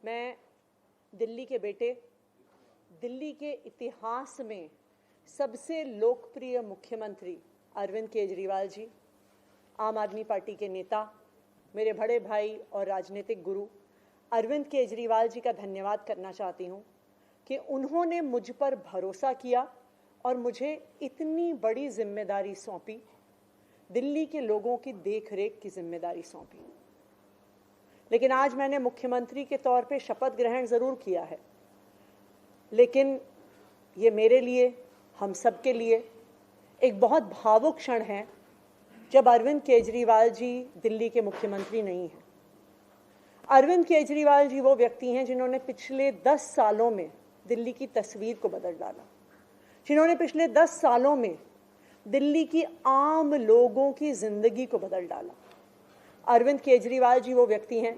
मैं दिल्ली के बेटे, दिल्ली के इतिहास में सबसे लोकप्रिय मुख्यमंत्री अरविंद केजरीवाल जी, आम आदमी पार्टी के नेता, मेरे बड़े भाई और राजनीतिक गुरु अरविंद केजरीवाल जी का धन्यवाद करना चाहती हूँ कि उन्होंने मुझ पर भरोसा किया और मुझे इतनी बड़ी जिम्मेदारी सौंपी, दिल्ली के लोगों की देखरेख की जिम्मेदारी सौंपी। लेकिन आज मैंने मुख्यमंत्री के तौर पे शपथ ग्रहण ज़रूर किया है, लेकिन ये मेरे लिए, हम सब के लिए एक बहुत भावुक क्षण है जब अरविंद केजरीवाल जी दिल्ली के मुख्यमंत्री नहीं हैं। अरविंद केजरीवाल जी वो व्यक्ति हैं जिन्होंने पिछले 10 सालों में दिल्ली की तस्वीर को बदल डाला, जिन्होंने पिछले 10 सालों में दिल्ली की आम लोगों की जिंदगी को बदल डाला। अरविंद केजरीवाल जी वो व्यक्ति हैं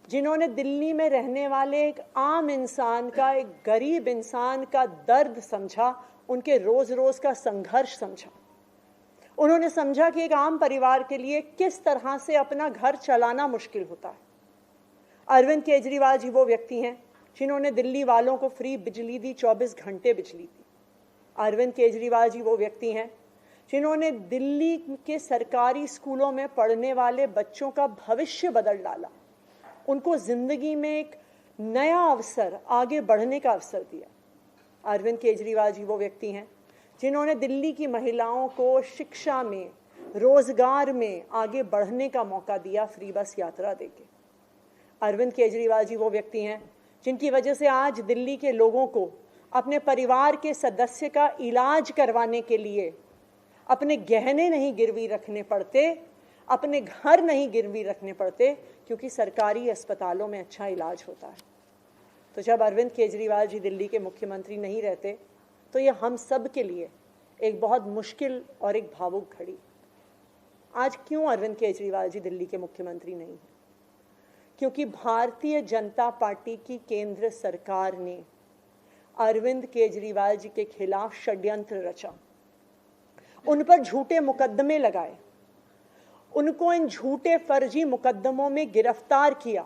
जिन्होंने दिल्ली में रहने वाले एक आम इंसान का, एक गरीब इंसान का दर्द समझा, उनके रोज रोज का संघर्ष समझा। उन्होंने समझा कि एक आम परिवार के लिए किस तरह से अपना घर चलाना मुश्किल होता है। अरविंद केजरीवाल जी वो व्यक्ति हैं जिन्होंने दिल्ली वालों को फ्री बिजली दी, 24 घंटे बिजली दी। अरविंद केजरीवाल जी वो व्यक्ति हैं जिन्होंने दिल्ली के सरकारी स्कूलों में पढ़ने वाले बच्चों का भविष्य बदल डाला, उनको जिंदगी में एक नया अवसर, आगे बढ़ने का अवसर दिया। अरविंद केजरीवाल जी वो व्यक्ति हैं जिन्होंने दिल्ली की महिलाओं को शिक्षा में, रोजगार में आगे बढ़ने का मौका दिया, फ्री बस यात्रा देके। अरविंद केजरीवाल जी वो व्यक्ति हैं जिनकी वजह से आज दिल्ली के लोगों को अपने परिवार के सदस्य का इलाज करवाने के लिए अपने गहने नहीं गिरवी रखने पड़ते, अपने घर नहीं गिरवी रखने पड़ते, क्योंकि सरकारी अस्पतालों में अच्छा इलाज होता है। तो जब अरविंद केजरीवाल जी दिल्ली के मुख्यमंत्री नहीं रहते तो ये हम सब के लिए एक बहुत मुश्किल और एक भावुक घड़ी। आज क्यों अरविंद केजरीवाल जी दिल्ली के मुख्यमंत्री नहीं हैं? क्योंकि भारतीय जनता पार्टी की केंद्र सरकार ने अरविंद केजरीवाल जी के खिलाफ षड्यंत्र रचा, उन पर झूठे मुकदमे लगाए, उनको इन झूठे फर्जी मुकदमों में गिरफ्तार किया,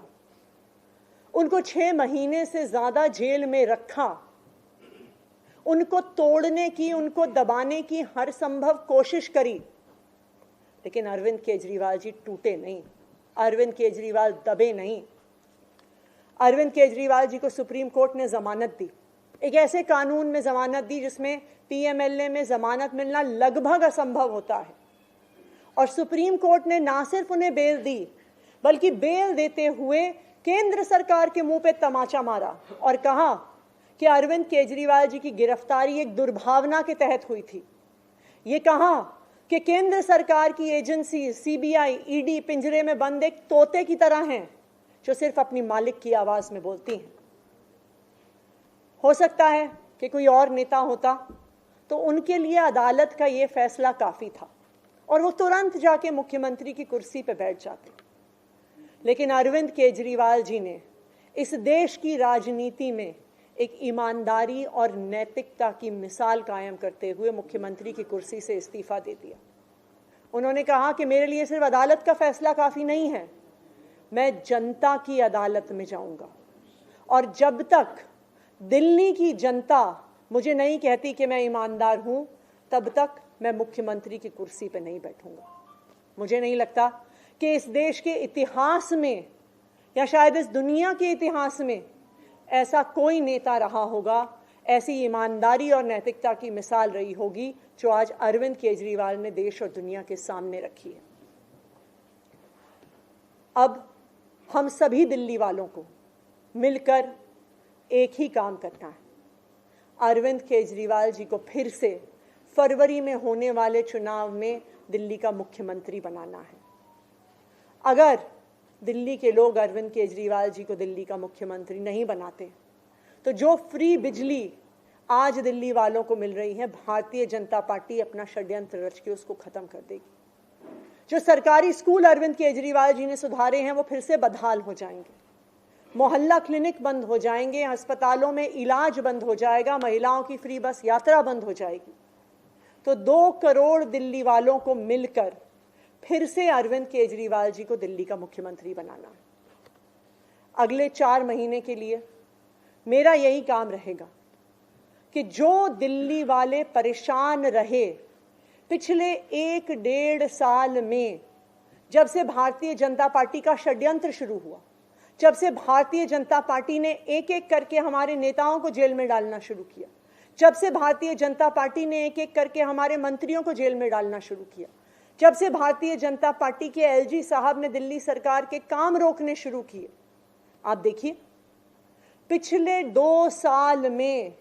उनको 6 महीने से ज्यादा जेल में रखा, उनको तोड़ने की, उनको दबाने की हर संभव कोशिश करी। लेकिन अरविंद केजरीवाल जी टूटे नहीं, अरविंद केजरीवाल दबे नहीं। अरविंद केजरीवाल जी को सुप्रीम कोर्ट ने जमानत दी, एक ऐसे कानून में जमानत दी जिसमें पीएमएलए में जमानत मिलना लगभग असंभव होता है। और सुप्रीम कोर्ट ने ना सिर्फ उन्हें बेल दी, बल्कि बेल देते हुए केंद्र सरकार के मुंह पे तमाचा मारा और कहा कि अरविंद केजरीवाल जी की गिरफ्तारी एक दुर्भावना के तहत हुई थी। ये कहा कि केंद्र सरकार की एजेंसी सीबीआई, ईडी पिंजरे में बंद एक तोते की तरह हैं जो सिर्फ अपनी मालिक की आवाज में बोलती हैं। हो सकता है कि कोई और नेता होता तो उनके लिए अदालत का ये फैसला काफी था और वो तुरंत जाके मुख्यमंत्री की कुर्सी पर बैठ जाते। लेकिन अरविंद केजरीवाल जी ने इस देश की राजनीति में एक ईमानदारी और नैतिकता की मिसाल कायम करते हुए मुख्यमंत्री की कुर्सी से इस्तीफा दे दिया। उन्होंने कहा कि मेरे लिए सिर्फ अदालत का फैसला काफी नहीं है, मैं जनता की अदालत में जाऊंगा और जब तक दिल्ली की जनता मुझे नहीं कहती कि मैं ईमानदार हूं, तब तक मैं मुख्यमंत्री की कुर्सी पर नहीं बैठूंगा। मुझे नहीं लगता कि इस देश के इतिहास में या शायद इस दुनिया के इतिहास में ऐसा कोई नेता रहा होगा, ऐसी ईमानदारी और नैतिकता की मिसाल रही होगी जो आज अरविंद केजरीवाल ने देश और दुनिया के सामने रखी है। अब हम सभी दिल्ली वालों को मिलकर एक ही काम करना है, अरविंद केजरीवाल जी को फिर से फरवरी में होने वाले चुनाव में दिल्ली का मुख्यमंत्री बनाना है। अगर दिल्ली के लोग अरविंद केजरीवाल जी को दिल्ली का मुख्यमंत्री नहीं बनाते तो जो फ्री बिजली आज दिल्ली वालों को मिल रही है, भारतीय जनता पार्टी अपना षड्यंत्र रच के उसको खत्म कर देगी। जो सरकारी स्कूल अरविंद केजरीवाल जी ने सुधारे हैं वो फिर से बदहाल हो जाएंगे, मोहल्ला क्लिनिक बंद हो जाएंगे, अस्पतालों में इलाज बंद हो जाएगा, महिलाओं की फ्री बस यात्रा बंद हो जाएगी। तो 2 करोड़ दिल्ली वालों को मिलकर फिर से अरविंद केजरीवाल जी को दिल्ली का मुख्यमंत्री बनाना है। अगले 4 महीने के लिए मेरा यही काम रहेगा कि जो दिल्ली वाले परेशान रहे पिछले 1-1.5 साल में, जब से भारतीय जनता पार्टी का षड्यंत्र शुरू हुआ, जब से भारतीय जनता पार्टी ने एक एक करके हमारे नेताओं को जेल में डालना शुरू किया, जब से भारतीय जनता पार्टी ने एक एक करके हमारे मंत्रियों को जेल में डालना शुरू किया, जब से भारतीय जनता पार्टी के एलजी साहब ने दिल्ली सरकार के काम रोकने शुरू किए, आप देखिए पिछले 2 साल में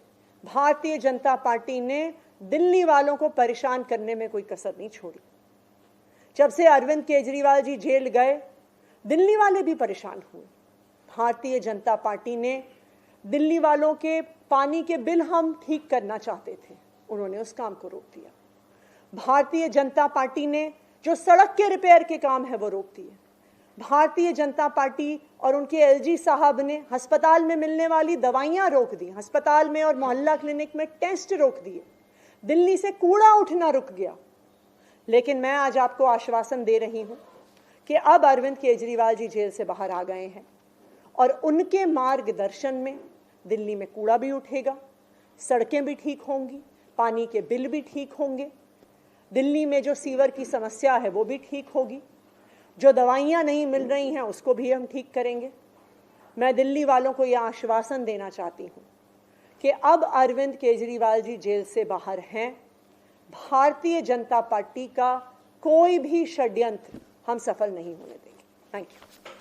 भारतीय जनता पार्टी ने दिल्ली वालों को परेशान करने में कोई कसर नहीं छोड़ी। जब से अरविंद केजरीवाल जी जेल गए, दिल्ली वाले भी परेशान हुए। भारतीय जनता पार्टी ने दिल्ली वालों के पानी के बिल हम ठीक करना चाहते थे, उन्होंने उस काम को रोक दिया। भारतीय जनता पार्टी ने जो सड़क के रिपेयर के काम है वो रोक दिए। भारतीय जनता पार्टी और उनके एलजी साहब ने अस्पताल में मिलने वाली दवाइयां रोक दी, अस्पताल में और मोहल्ला क्लिनिक में टेस्ट रोक दिए, दिल्ली से कूड़ा उठना रुक गया। लेकिन मैं आज आपको आश्वासन दे रही हूं कि अब अरविंद केजरीवाल जी जेल से बाहर आ गए हैं और उनके मार्गदर्शन में दिल्ली में कूड़ा भी उठेगा, सड़कें भी ठीक होंगी, पानी के बिल भी ठीक होंगे, दिल्ली में जो सीवर की समस्या है वो भी ठीक होगी, जो दवाइयां नहीं मिल रही हैं उसको भी हम ठीक करेंगे। मैं दिल्ली वालों को यह आश्वासन देना चाहती हूं कि अब अरविंद केजरीवाल जी जेल से बाहर हैं, भारतीय जनता पार्टी का कोई भी षड्यंत्र हम सफल नहीं होने देंगे। Thank you.